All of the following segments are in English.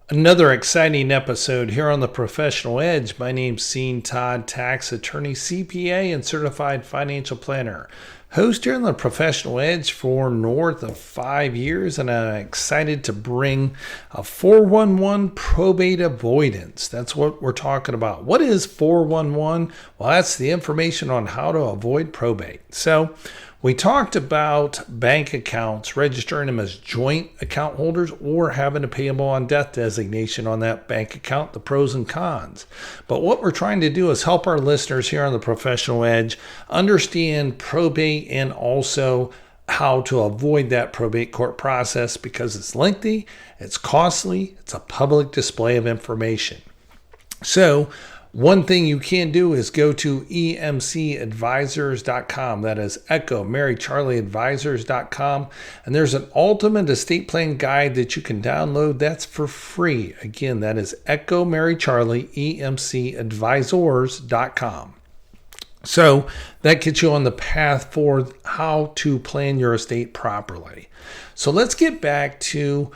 Another exciting episode here on the Professional Edge. My name's Sean Todd, tax attorney, CPA, and certified financial planner. Host here on the Professional Edge for north of 5 years, and I'm excited to bring a 411 probate avoidance. That's what we're talking about. What is 411? Well, that's the information on how to avoid probate. So we talked about bank accounts, registering them as joint account holders or having a payable on death designation on that bank account, the pros and cons. But what we're trying to do is help our listeners here on the Professional Edge understand probate and also how to avoid that probate court process, because it's lengthy, it's costly, it's a public display of information. So one thing you can do is go to emcadvisors.com. That is Echo Mary Charlie Advisors.com. And there's an ultimate estate plan guide that you can download. That's for free. Again, that is Echo Mary Charlie emcadvisors.com. So that gets you on the path for how to plan your estate properly. So let's get back to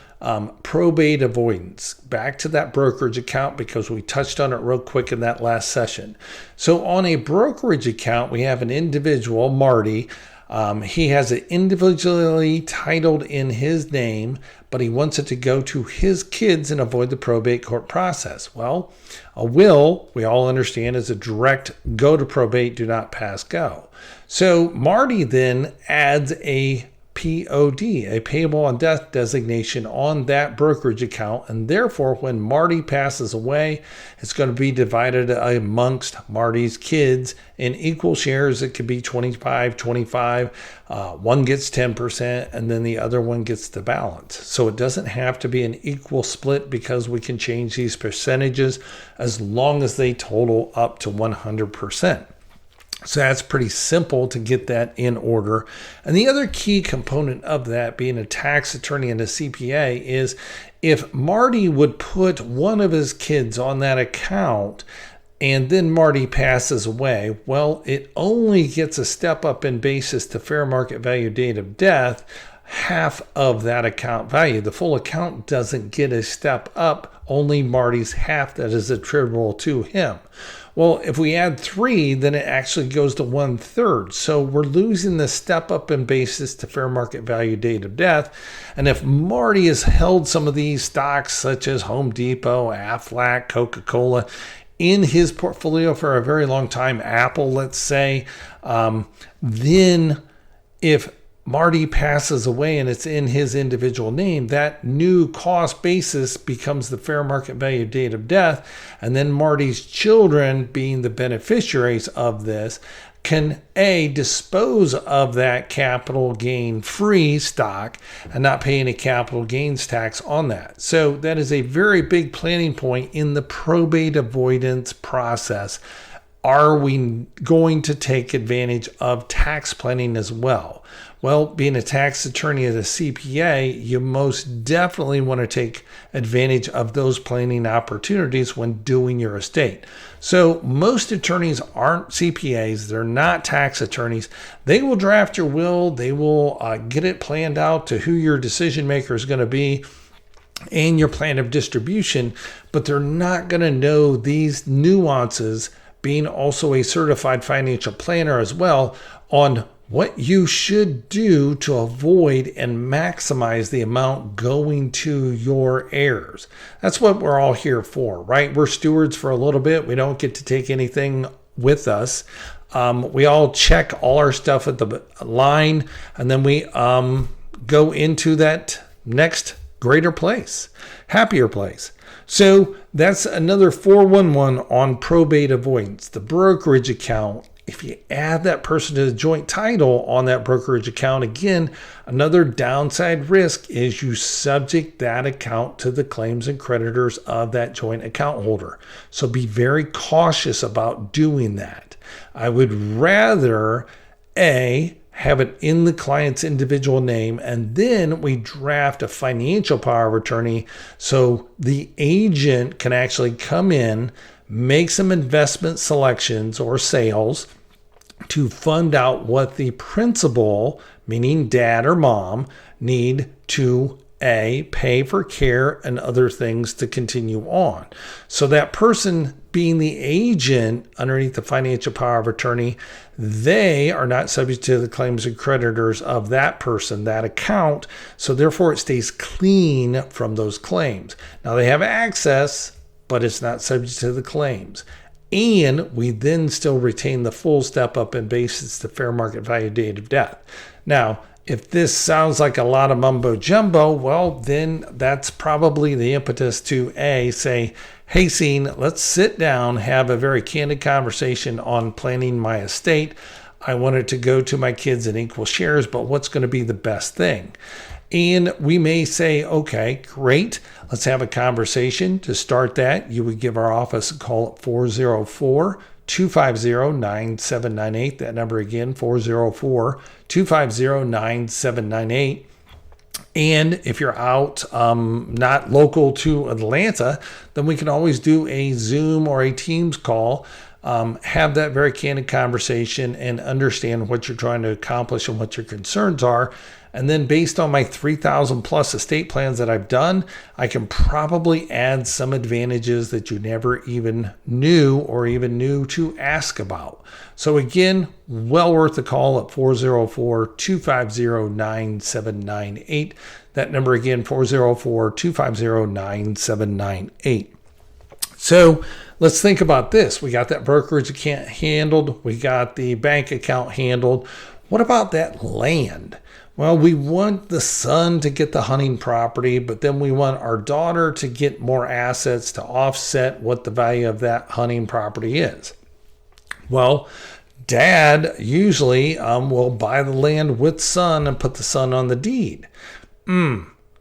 probate avoidance, back to that brokerage account, because we touched on it real quick in that last session. So on a brokerage account, we have an individual, Marty. He has it individually titled in his name, but he wants it to go to his kids and avoid the probate court process. Well, a will, we all understand, is a direct go to probate, do not pass go. So Marty then adds a POD, a payable on death designation, on that brokerage account, and therefore when Marty passes away, it's going to be divided amongst Marty's kids in equal shares. It could be 25-25. One gets 10% and then the other one gets the balance. So it doesn't have to be an equal split, because we can change these percentages as long as they total up to 100%. So that's pretty simple to get that in order. And the other key component of that, being a tax attorney and a CPA, is if Marty would put one of his kids on that account and then Marty passes away, well, it only gets a step up in basis to fair market value date of death, half of that account value. The full account doesn't get a step up, only Marty's half that is attributable to him. Well, if we add 3, then it actually goes to 1/3. So we're losing the step up in basis to fair market value date of death. And if Marty has held some of these stocks, such as Home Depot, Aflac, Coca-Cola, in his portfolio for a very long time, Apple, let's say, then if Marty passes away and it's in his individual name, that new cost basis becomes the fair market value date of death. And then Marty's children, being the beneficiaries of this, can dispose of that capital gain free stock and not pay any capital gains tax on that. So that is a very big planning point in the probate avoidance process. Are we going to take advantage of tax planning as well? Well, being a tax attorney and a CPA, you most definitely want to take advantage of those planning opportunities when doing your estate. So most attorneys aren't CPAs. They're not tax attorneys. They will draft your will. They will get it planned out to who your decision maker is going to be and your plan of distribution, but they're not going to know these nuances, being also a certified financial planner as well, on what you should do to avoid and maximize the amount going to your heirs. That's what we're all here for, right? We're stewards for a little bit. We don't get to take anything with us. We all check all our stuff at the line, and then we go into that next greater place, happier place. So that's another 411 on probate avoidance. The brokerage account, if you add that person to the joint title on that brokerage account, again, another downside risk is you subject that account to the claims and creditors of that joint account holder. So be very cautious about doing that. I would rather have it in the client's individual name, and then we draft a financial power of attorney so the agent can actually come in, make some investment selections or sales to fund out what the principal, meaning dad or mom, need to pay for care and other things to continue on. So that person being the agent underneath the financial power of attorney, they are not subject to the claims and creditors of that person, that account. So therefore it stays clean from those claims. Now they have access, but it's not subject to the claims. And we then still retain the full step up in basis to fair market value date of death. Now, if this sounds like a lot of mumbo jumbo, well, then that's probably the impetus to say, hey, Scene, let's sit down, have a very candid conversation on planning my estate. I want it to go to my kids in equal shares, but what's going to be the best thing? And we may say, okay, great. Let's have a conversation. To start that, you would give our office a call at 404-250-9798. That number again, 404-250-9798. And if you're out, not local to Atlanta, then we can always do a Zoom or a Teams call, have that very candid conversation and understand what you're trying to accomplish and what your concerns are. And then based on my 3,000 plus estate plans that I've done, I can probably add some advantages that you never even knew or even knew to ask about. So again, well worth the call at 404-250-9798. That number again, 404-250-9798. So let's think about this. We got that brokerage account handled. We got the bank account handled. What about that land? Well, we want the son to get the hunting property, but then we want our daughter to get more assets to offset what the value of that hunting property is. Well, dad usually will buy the land with son and put the son on the deed.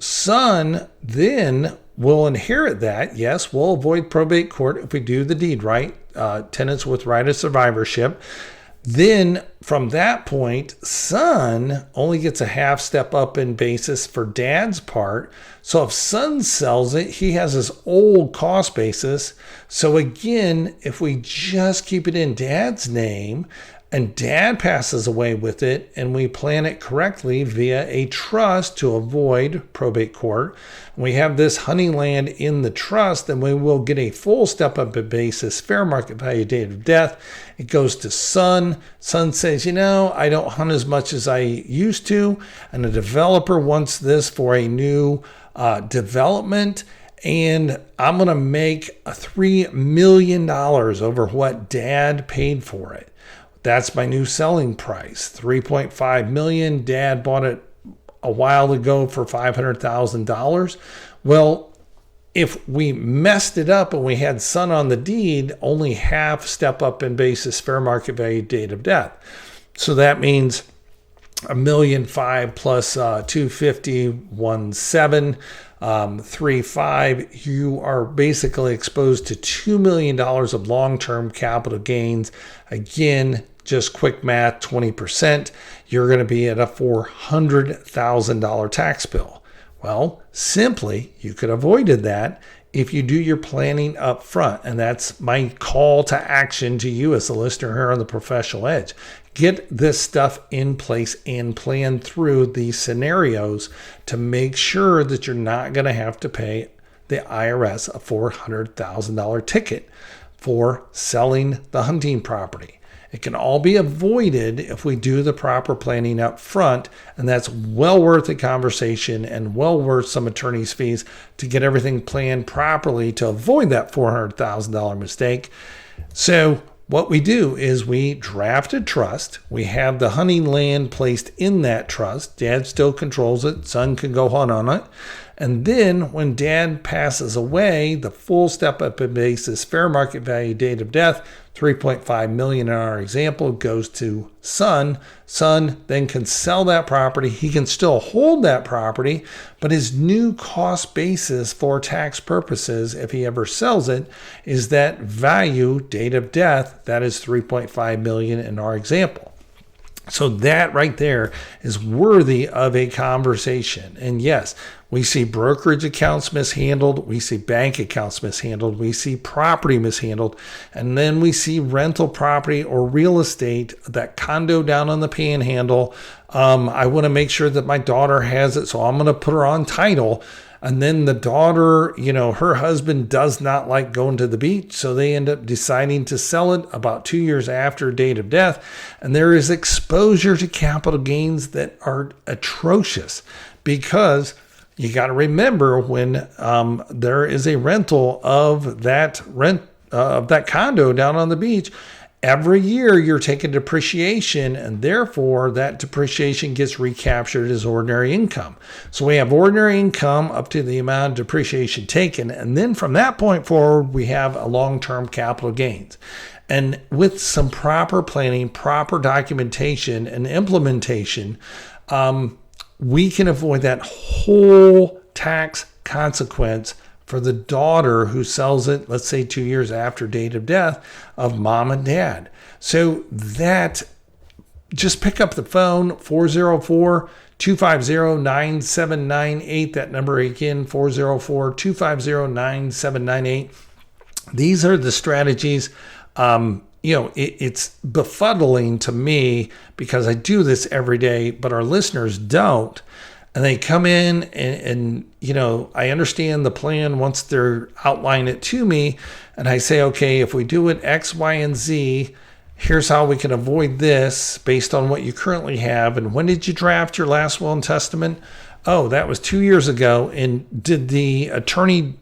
Son then will inherit that. Yes, we'll avoid probate court if we do the deed right. Tenants with right of survivorship. Then from that point, son only gets a half step up in basis for dad's part. So if son sells it, he has his old cost basis. So again, if we just keep it in dad's name and dad passes away with it and we plan it correctly via a trust to avoid probate court, we have this hunting land in the trust, then we will get a full step up in basis, fair market value date of death. It goes to son. Son says, I don't hunt as much as I used to. And the developer wants this for a new development. And I'm going to make $3 million over what dad paid for it. That's my new selling price, $3.5 million. Dad bought it a while ago for $500,000. Well, if we messed it up and we had son on the deed, only half step up in basis fair market value date of death. So that means $1.5 million plus 250, 1.7, 3.5. You are basically exposed to $2 million of long-term capital gains. Again, just quick math, 20%, you're going to be at a $400,000 tax bill. Well, simply, you could have avoided that if you do your planning up front. And that's my call to action to you as a listener here on the Professional Edge. Get this stuff in place and plan through these scenarios to make sure that you're not going to have to pay the IRS a $400,000 ticket for selling the hunting property. It can all be avoided if we do the proper planning up front, and that's well worth a conversation and well worth some attorney's fees to get everything planned properly to avoid that $400,000 mistake. So what we do is we draft a trust. We have the hunting land placed in that trust. Dad still controls it. Son can go hunt on it. And then when dad passes away, the full step up in basis fair market value date of death, $3.5 million in our example, goes to son. Son then can sell that property. He can still hold that property, but his new cost basis for tax purposes, if he ever sells it, is that value date of death. That is $3.5 million in our example. So that right there is worthy of a conversation. And yes, We see brokerage accounts mishandled. We see bank accounts mishandled. We see property mishandled. And then we see rental property or real estate, that condo down on the panhandle. I want to make sure that my daughter has it, so I'm going to put her on title. And then the daughter, her husband does not like going to the beach, so they end up deciding to sell it about 2 years after date of death. And there is exposure to capital gains that are atrocious, because you got to remember, when there is a rental of that condo down on the beach, every year you're taking depreciation, and therefore that depreciation gets recaptured as ordinary income. So we have ordinary income up to the amount of depreciation taken, and then from that point forward, we have a long-term capital gains. And with some proper planning, proper documentation, and implementation, we can avoid that whole tax consequence for the daughter who sells it, let's say 2 years after date of death of mom and dad. So that, just pick up the phone, 404-250-9798. That number again, 404-250-9798. These are the strategies. It's befuddling to me because I do this every day, but our listeners don't. And they come in and I understand the plan once they're outlining it to me. And I say, okay, if we do it X, Y, and Z, here's how we can avoid this based on what you currently have. And when did you draft your last will and testament? Oh, that was 2 years ago. And did the attorney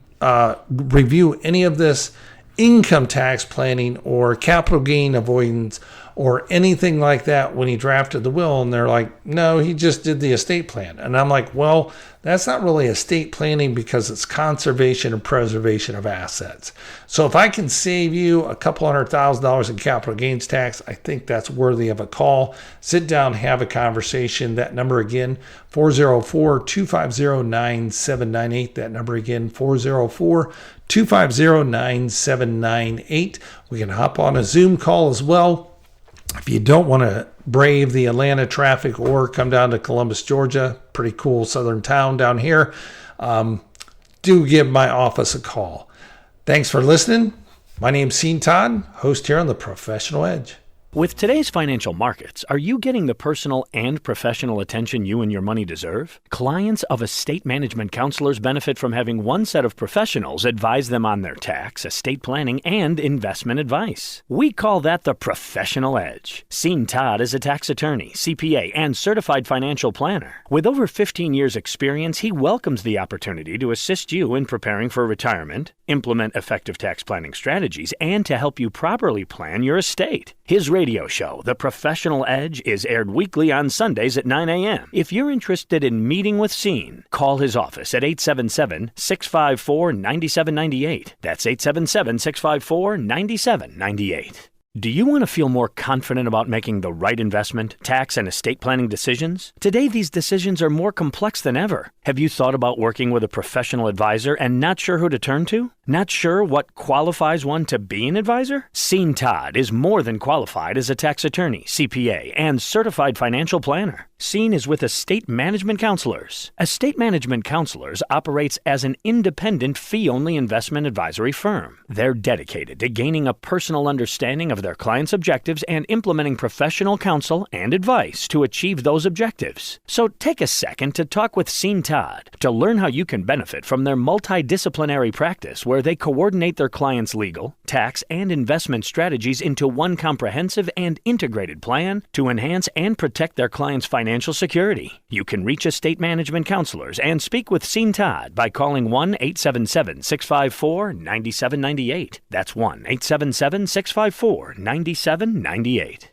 review any of this income tax planning or capital gain avoidance or anything like that when he drafted the will? And they're like, no, he just did the estate plan. And I'm like, well, that's not really estate planning, because it's conservation and preservation of assets. So if I can save you a couple $100,000 in capital gains tax, I think that's worthy of a call. Sit down, have a conversation. That number again, 404-250-9798. That number again, 404-250-9798. We can hop on a Zoom call as well. If you don't want to brave the Atlanta traffic or come down to Columbus, Georgia, pretty cool southern town down here, do give my office a call. Thanks for listening. My name's Sean Todd, host here on The Professional Edge. With today's financial markets, are you getting the personal and professional attention you and your money deserve? Clients of estate management counselors benefit from having one set of professionals advise them on their tax, estate planning, and investment advice. We call that the Professional Edge. Sean Todd is a tax attorney, CPA, and certified financial planner. With over 15 years' experience, he welcomes the opportunity to assist you in preparing for retirement, implement effective tax planning strategies, and to help you properly plan your estate. His radio show, The Professional Edge, is aired weekly on Sundays at 9 a.m. If you're interested in meeting with Sean, call his office at 877-654-9798. That's 877-654-9798. Do you want to feel more confident about making the right investment, tax, and estate planning decisions? Today, these decisions are more complex than ever. Have you thought about working with a professional advisor and not sure who to turn to? Not sure what qualifies one to be an advisor? Sean Todd is more than qualified as a tax attorney, CPA, and certified financial planner. Sean is with Estate Management Counselors. Estate Management Counselors operates as an independent fee-only investment advisory firm. They're dedicated to gaining a personal understanding of their clients' objectives and implementing professional counsel and advice to achieve those objectives. So take a second to talk with Sean Todd to learn how you can benefit from their multidisciplinary practice, where they coordinate their clients' legal, tax, and investment strategies into one comprehensive and integrated plan to enhance and protect their clients' financial security. You can reach Estate Management Counselors and speak with Sean Todd by calling 1-877-654-9798. That's 1-877-654-9798.